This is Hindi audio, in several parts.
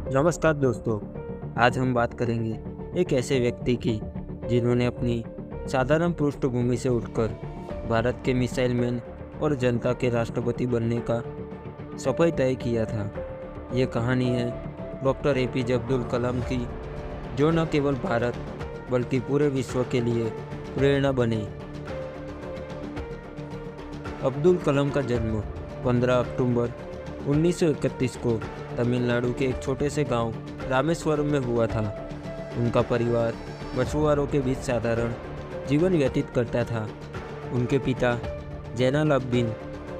नमस्कार दोस्तों। आज हम बात करेंगे एक ऐसे व्यक्ति की जिन्होंने अपनी साधारण पृष्ठभूमि से उठकर भारत के मिसाइल मैन और जनता के राष्ट्रपति बनने का सफल तय किया था। ये कहानी है डॉक्टर एपीजे अब्दुल कलाम की, जो न केवल भारत बल्कि पूरे विश्व के लिए प्रेरणा बने। अब्दुल कलाम का जन्म 15 अक्टूबर 1931 को तमिलनाडु के एक छोटे से गांव रामेश्वरम में हुआ था। उनका परिवार मछुआरों के बीच साधारण जीवन व्यतीत करता था। उनके पिता जैनालाब्दीन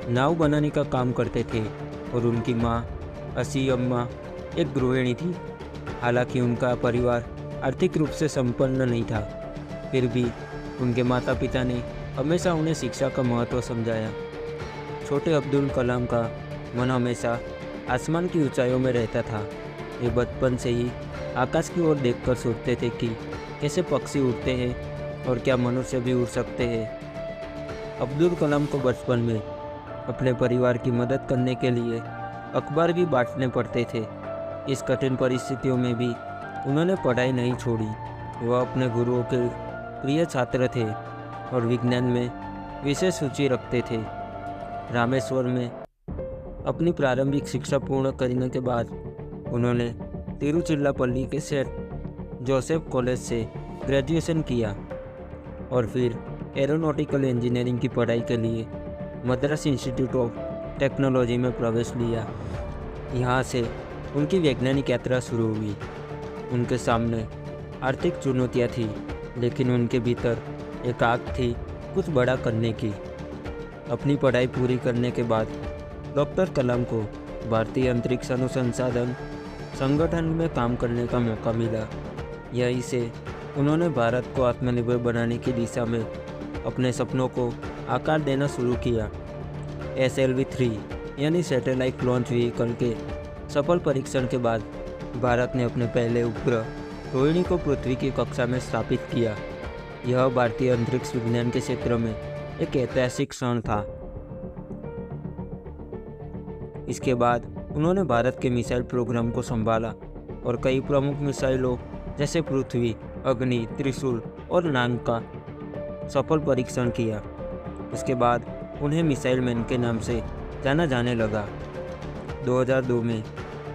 नाव बनाने का काम करते थे और उनकी मां असीयम्मा एक गृहिणी थी। हालांकि उनका परिवार आर्थिक रूप से संपन्न नहीं था, फिर भी उनके माता पिता ने हमेशा उन्हें शिक्षा का महत्व समझाया। छोटे अब्दुल कलाम का मन हमेशा आसमान की ऊंचाइयों में रहता था। ये बचपन से ही आकाश की ओर देखकर सोचते थे कि कैसे पक्षी उड़ते हैं और क्या मनुष्य भी उड़ सकते हैं। अब्दुल कलाम को बचपन में अपने परिवार की मदद करने के लिए अखबार भी बांटने पड़ते थे। इस कठिन परिस्थितियों में भी उन्होंने पढ़ाई नहीं छोड़ी। वह अपने गुरुओं के प्रिय छात्र थे और विज्ञान में विशेष रुचि रखते थे। रामेश्वर में अपनी प्रारंभिक शिक्षा पूर्ण करने के बाद उन्होंने तिरुचिरापल्ली के सेंट जोसेफ कॉलेज से ग्रेजुएशन किया और फिर एरोनॉटिकल इंजीनियरिंग की पढ़ाई के लिए मद्रास इंस्टीट्यूट ऑफ टेक्नोलॉजी में प्रवेश लिया। यहाँ से उनकी वैज्ञानिक यात्रा शुरू हुई। उनके सामने आर्थिक चुनौतियाँ थीं, लेकिन उनके भीतर एक आग थी कुछ बड़ा करने की। अपनी पढ़ाई पूरी करने के बाद डॉक्टर कलाम को भारतीय अंतरिक्ष अनुसंधान संगठन में काम करने का मौका मिला। यहीं से उन्होंने भारत को आत्मनिर्भर बनाने की दिशा में अपने सपनों को आकार देना शुरू किया। SLV-3 यानी सैटेलाइट लॉन्च व्हीकल के सफल परीक्षण के बाद भारत ने अपने पहले उपग्रह रोहिणी को पृथ्वी की कक्षा में स्थापित किया। यह भारतीय अंतरिक्ष विज्ञान के क्षेत्र में एक ऐतिहासिक क्षण था। इसके बाद उन्होंने भारत के मिसाइल प्रोग्राम को संभाला और कई प्रमुख मिसाइलों जैसे पृथ्वी, अग्नि, त्रिशूल और नाग का सफल परीक्षण किया। उसके बाद उन्हें मिसाइल मैन के नाम से जाना जाने लगा। 2002 में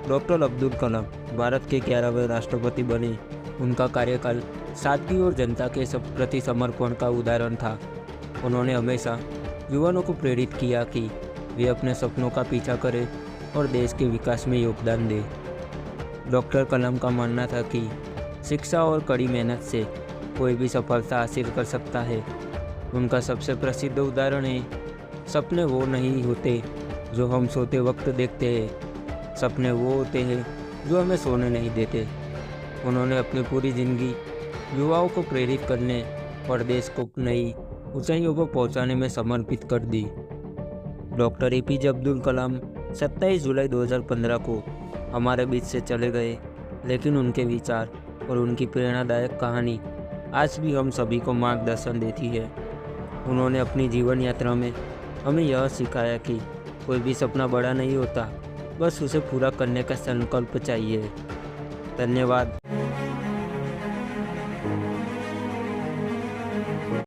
डॉक्टर अब्दुल कलाम भारत के 11वें राष्ट्रपति बने। उनका कार्यकाल सादगी और जनता के प्रति समर्पण का उदाहरण था। उन्होंने हमेशा युवाओं को प्रेरित किया कि वे अपने सपनों का पीछा करें और देश के विकास में योगदान दें। डॉक्टर कलाम का मानना था कि शिक्षा और कड़ी मेहनत से कोई भी सफलता हासिल कर सकता है। उनका सबसे प्रसिद्ध उदाहरण है, सपने वो नहीं होते जो हम सोते वक्त देखते हैं, सपने वो होते हैं जो हमें सोने नहीं देते। उन्होंने अपनी पूरी जिंदगी युवाओं को प्रेरित करने और देश को नई ऊंचाइयों पर पहुंचाने में समर्पित कर दी। डॉक्टर एपीजे अब्दुल कलाम 27 जुलाई 2015 को हमारे बीच से चले गए, लेकिन उनके विचार और उनकी प्रेरणादायक कहानी आज भी हम सभी को मार्गदर्शन देती है। उन्होंने अपनी जीवन यात्रा में हमें यह सिखाया कि कोई भी सपना बड़ा नहीं होता, बस उसे पूरा करने का संकल्प चाहिए। धन्यवाद।